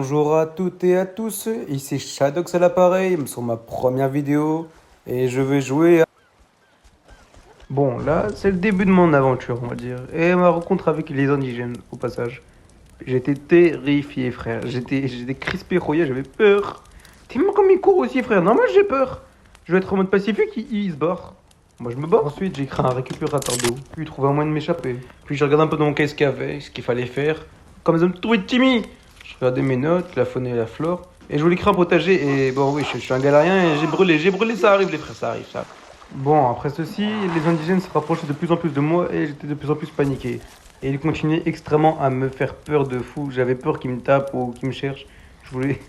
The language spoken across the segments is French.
Bonjour à toutes et à tous, ici Shadox à l'appareil sur ma première vidéo et je vais jouer à... Bon, là, c'est le début de mon aventure, on va dire, et ma rencontre avec les indigènes, au passage. J'étais terrifié, frère, j'étais crispé, rouillé, j'avais peur. T'es même comme il court aussi, frère, normal j'ai peur. Je vais être en mode pacifique, il se barre. Moi je me barre. Ensuite, j'ai créé un récupérateur d'eau, puis trouvé un moyen de m'échapper. Puis j'ai regardé un peu dans mon caisse qu'il y avait, ce qu'il fallait faire. Comme ça me trouvait Timmy. Je regardais mes notes, la faune et la flore. Et je voulais créer un potager. Et bon, oui, je suis un galérien et j'ai brûlé, ça arrive, les frères, ça arrive, ça arrive. Bon, après ceci, les indigènes se rapprochaient de plus en plus de moi et j'étais de plus en plus paniqué. Et ils continuaient extrêmement à me faire peur de fou. J'avais peur qu'ils me tapent ou qu'ils me cherchent. Je voulais.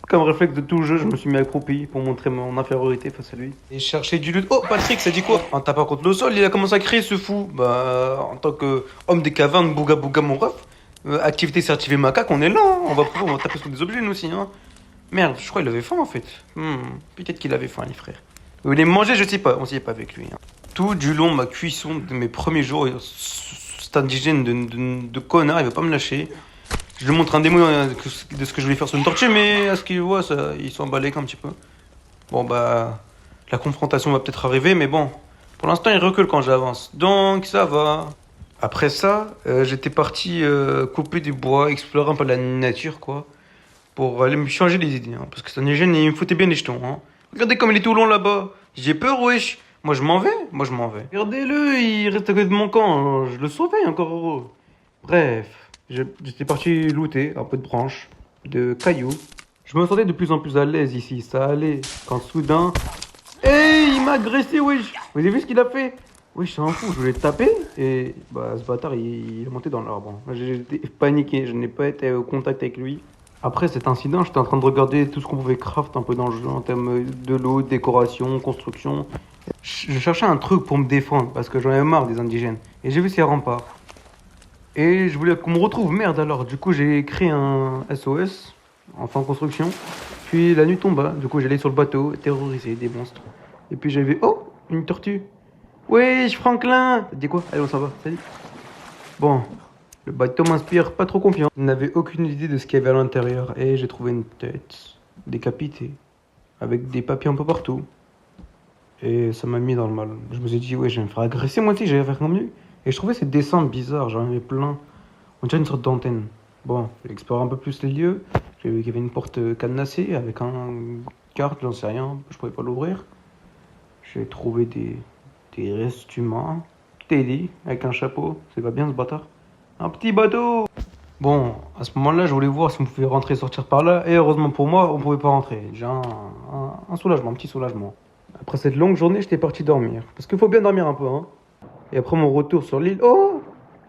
Comme réflexe de tout jeu, je me suis mis accroupi pour montrer mon infériorité face à lui. Et chercher du loot. Oh, Patrick, ça dit quoi? En tapant contre le sol, il a commencé à crier ce fou. Bah, en tant qu'homme des cavernes, bouga bouga mon ref. Activité certifiée macaque, on est là, hein. On va taper sur des objets nous aussi, hein. Merde, je crois qu'il avait faim en fait. Peut-être qu'il avait faim, les frères. Où il est mangé, je sais pas, on s'y est pas avec lui, hein. Tout du long de ma cuisson de mes premiers jours, cet indigène de connard, il veut pas me lâcher. Je lui montre un démo de ce que je voulais faire sur une tortue, mais à ce qu'il voit, ça, ils sont emballés un petit peu. Bon, bah, la confrontation va peut-être arriver, mais bon, pour l'instant, il recule quand j'avance, donc ça va. Après ça, j'étais parti couper du bois, explorer un peu la nature, quoi, pour aller me changer les idées, hein, parce que cet indigène, il me foutait bien les jetons, hein. Regardez comme il est tout long là-bas. J'ai peur, wesh. Moi, je m'en vais. Regardez-le, il reste à côté de mon camp, hein. Je le sauvais, encore heureux. Bref. J'étais parti looter un peu de branches, de cailloux. Je me sentais de plus en plus à l'aise ici, ça allait. Quand soudain... Hey, il m'a agressé, wesh. Vous avez vu ce qu'il a fait? Wesh, c'est un fou, je voulais le taper. Et bah, ce bâtard, il est monté dans l'arbre. J'étais paniqué, je n'ai pas été au contact avec lui. Après cet incident, j'étais en train de regarder tout ce qu'on pouvait craft un peu dans le jeu en termes de l'eau, décoration, construction. Je cherchais un truc pour me défendre parce que j'en avais marre des indigènes. Et j'ai vu ces remparts. Et je voulais qu'on me retrouve, merde alors. Du coup, j'ai créé un SOS, enfin construction. Puis la nuit tomba, du coup, j'allais sur le bateau, terroriser des monstres. Et puis j'avais, oh, une tortue. Wesh, Franklin! T'as dit quoi? Allez, on s'en va, salut. Bon, le bateau m'inspire pas trop confiant. Je n'avais aucune idée de ce qu'il y avait à l'intérieur. Et j'ai trouvé une tête décapitée, avec des papiers un peu partout. Et ça m'a mis dans le mal. Je me suis dit, ouais, je vais me faire agresser moi aussi, j'allais faire comme lui. Et je trouvais ces dessins bizarres, j'en avais plein. On dirait une sorte d'antenne. Bon, j'ai exploré un peu plus les lieux. J'ai vu qu'il y avait une porte cadenassée avec un carte, j'en sais rien, je pouvais pas l'ouvrir. J'ai trouvé des restes humains. Teddy, avec un chapeau, c'est pas bien ce bâtard. Un petit bateau. Bon, à ce moment-là, je voulais voir si on pouvait rentrer et sortir par là. Et heureusement pour moi, on pouvait pas rentrer. Déjà un soulagement, un petit soulagement. Après cette longue journée, j'étais parti dormir. Parce qu'il faut bien dormir un peu, hein. Et après mon retour sur l'île, oh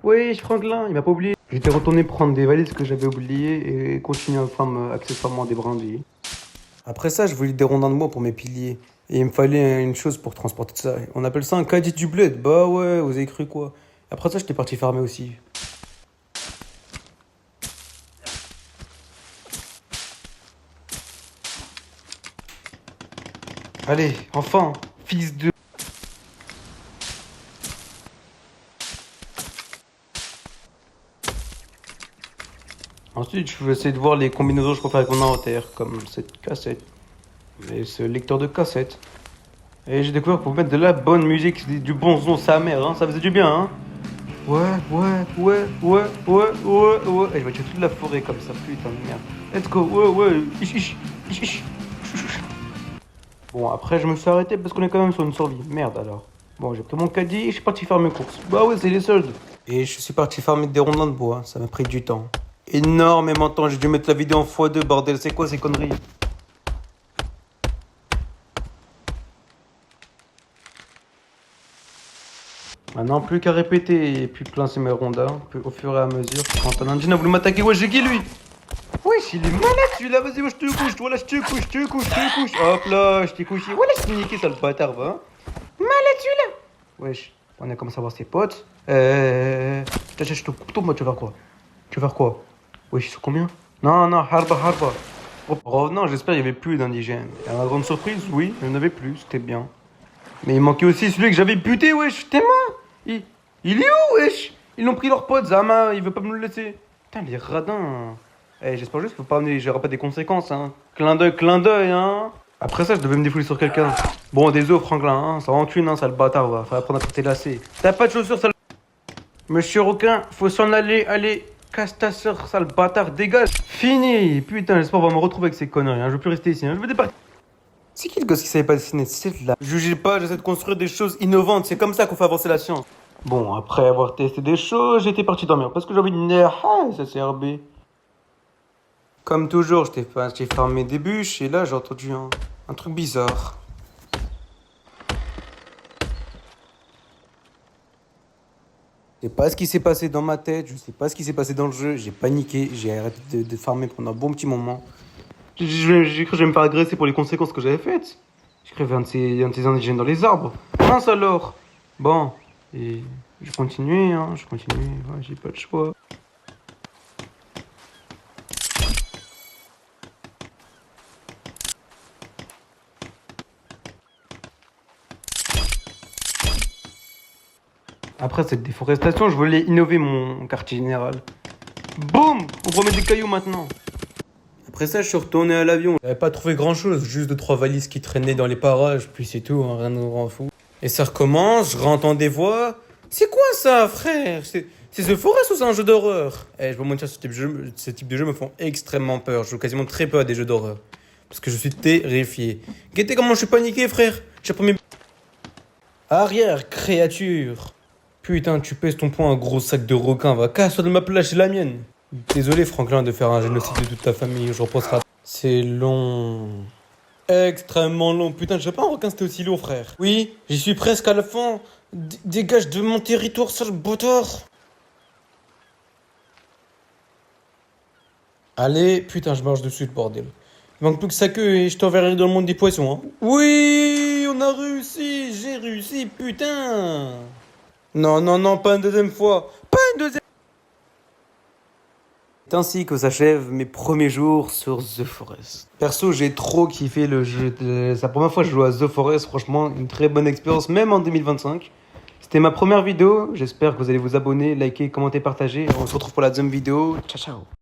oui, Franklin, il m'a pas oublié. J'étais retourné prendre des valises que j'avais oubliées et continuer à faire accessoirement des brindilles. Après ça, je voulais des rondins de bois pour mes piliers. Et il me fallait une chose pour transporter ça. On appelle ça un caddie du bled. Bah ouais, vous avez cru quoi? Après ça, j'étais parti farmer aussi. Allez, enfin, fils de... Ensuite, je vais essayer de voir les combinaisons que je peux faire avec mon inventaire, comme cette cassette, et ce lecteur de cassette. Et j'ai découvert pour mettre de la bonne musique, du bon son, sa mère, hein, ça faisait du bien, hein. Ouais. Et je vais tuer toute la forêt comme ça, putain de merde. Let's go, ouais. Ish. Bon, après, je me suis arrêté parce qu'on est quand même sur une survie. Merde alors. Bon, j'ai pris mon caddie et je suis parti faire mes courses. Bah ouais, c'est les soldes. Et je suis parti farmer des rondins de bois, ça m'a pris du temps. Énormément de temps, j'ai dû mettre la vidéo en x2, bordel, c'est quoi ces conneries? Maintenant, plus qu'à répéter et puis placer mes rondins au fur et à mesure. Quand un indigène a voulu m'attaquer, ouais, j'ai qui lui? Wesh, il est malade celui-là, vas-y, moi je te couche, voilà, je te couche. Hop là, je t'ai couché. Voilà, je t'ai niqué, sale bâtard, va. Hein. Malade celui-là. Wesh, on a commencé à voir ses potes. Je te coupe, moi, tu vas faire quoi? Wesh, ils sont combien? Non, harba. Revenant, j'espère qu'il n'y avait plus d'indigènes. Et à ma grande surprise, oui, il n'y en avait plus, c'était bien. Mais il manquait aussi celui que j'avais buté, wesh, t'es mort. Il est où, wesh? Ils l'ont pris leur pote, Zama, il veut pas me le laisser. Putain, les radins. Eh, j'espère juste qu'il faut pas amener, j'aurai pas des conséquences, hein. Clin d'œil, hein. Après ça, je devais me défouler sur quelqu'un. Bon, désolé, Franklin, hein. Ça rancune, hein, sale bâtard, va. Faudrait apprendre à porter lacets. T'as pas de chaussures, sale. Monsieur Requin, faut s'en aller, allez. Casse ta sœur, sale bâtard, dégage. Fini. Putain, j'espère qu'on va me retrouver avec ces conneries, hein. Je veux plus rester ici, hein. Je veux départir. C'est qui le gosse qui savait pas dessiner? C'est là. Jugez pas, j'essaie de construire des choses innovantes. C'est comme ça qu'on fait avancer la science. Bon, après avoir testé des choses, j'étais parti dormir parce que j'ai envie de dire, ah, ça c'est RB. Comme toujours, j'ai fermé des bûches et là j'ai entendu un truc bizarre. Je sais pas ce qui s'est passé dans ma tête, je sais pas ce qui s'est passé dans le jeu, j'ai paniqué, j'ai arrêté de farmer pendant un bon petit moment. J'ai cru que j'allais me faire agresser pour les conséquences que j'avais faites. J'ai cru un de ces indigènes dans les arbres. Mince alors. Bon, et je continuais, hein, je continuais, ouais, j'ai pas de choix. Après cette déforestation, je voulais innover mon quartier général. Boum! On remet des cailloux maintenant. Après ça, je suis retourné à l'avion. J'avais pas trouvé grand chose, juste 2-3 valises qui traînaient dans les parages, puis c'est tout, hein, rien de grand fou. Et ça recommence, je rentends des voix. C'est quoi ça, frère? C'est The Forest ou c'est un jeu d'horreur? Eh, je peux vous mentir, ce type de jeu me font extrêmement peur. Je joue quasiment très peu à des jeux d'horreur. Parce que je suis terrifié. Guettez comment je suis paniqué, frère. J'ai premier. Arrière, créature. Putain, tu pèses ton poing, un gros sac de requin, va casse-toi de ma plage, c'est la mienne. Désolé, Franklin, de faire un génocide de toute ta famille, je repenserai. C'est long. Extrêmement long. Putain, je sais pas un requin c'était aussi long, frère. Oui, j'y suis presque à la fin. Dégage de mon territoire, sale bâtard. Allez, putain, je marche dessus, le bordel. Il manque plus que sa queue et je t'enverrai dans le monde des poissons, hein. Oui, on a réussi, j'ai réussi, putain. Non, non, non, pas une deuxième fois. Pas une deuxième. C'est ainsi que s'achèvent mes premiers jours sur The Forest. Perso, j'ai trop kiffé le jeu. C'est la première fois que je joue à The Forest. Franchement, une très bonne expérience, même en 2025. C'était ma première vidéo. J'espère que vous allez vous abonner, liker, commenter, partager. On se retrouve pour la deuxième vidéo. Ciao, ciao.